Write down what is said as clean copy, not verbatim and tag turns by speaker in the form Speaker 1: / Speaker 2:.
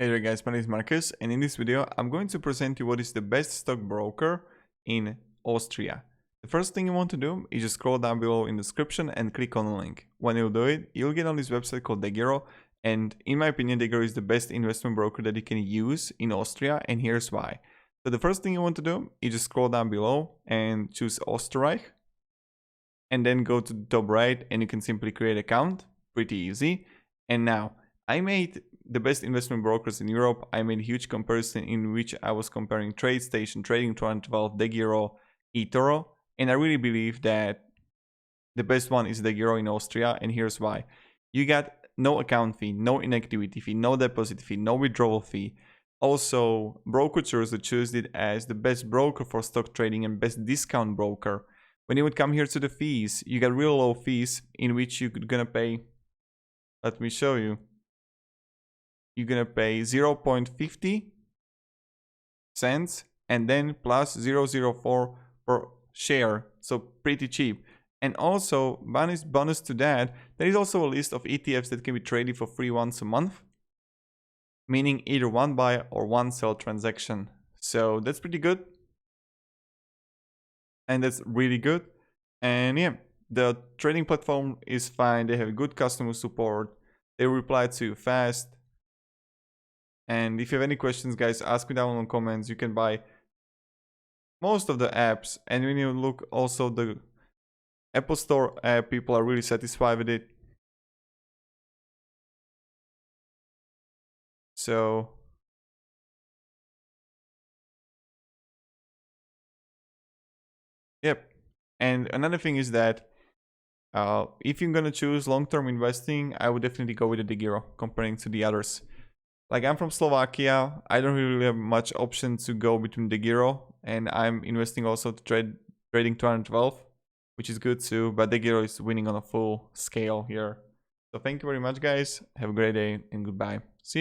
Speaker 1: Hey there guys, my name is Marcus, and in this video I'm going to present you what is the best stockbroker in Austria. The first thing you want to do is just scroll down below in the description and click on the link. When you do it, you'll get on this website called DEGIRO, and in my opinion DEGIRO is the best investment broker that you can use in Austria, and here's why. So the first thing you want to do is just scroll down below and choose Österreich, and then go to the top right and you can simply create an account. Pretty easy. And now I made the best investment brokers in Europe. I made a huge comparison in which I was comparing TradeStation, Trading 212, DEGIRO, eToro, and I really believe that the best one is DEGIRO in Austria, and here's why. You got no account fee, no inactivity fee, no deposit fee, no withdrawal fee. Also, brokerages that choose it as the best broker for stock trading and best discount broker. When you would come here to the fees, you got real low fees in which you're gonna pay, let me show you. You're gonna pay 0.50 cents and then plus 0.04 per share, so pretty cheap. And also bonus to that, there is also a list of ETFs that can be traded for free once a month, meaning either one buy or one sell transaction. So that's pretty good, and that's really good. And yeah, the trading platform is fine. They have good customer support, they reply to you fast. And if you have any questions, guys, ask me down in the comments. You can buy most of the apps, and when you look also the Apple Store app, people are really satisfied with it. So yep. And another thing is that if you're gonna choose long-term investing, I would definitely go with the DEGIRO comparing to the others. Like, I'm from Slovakia, I don't really have much option to go between DEGIRO, and I'm investing also to trading 212, which is good too, but DEGIRO is winning on a full scale here. So thank you very much, guys. Have a great day and goodbye. See ya.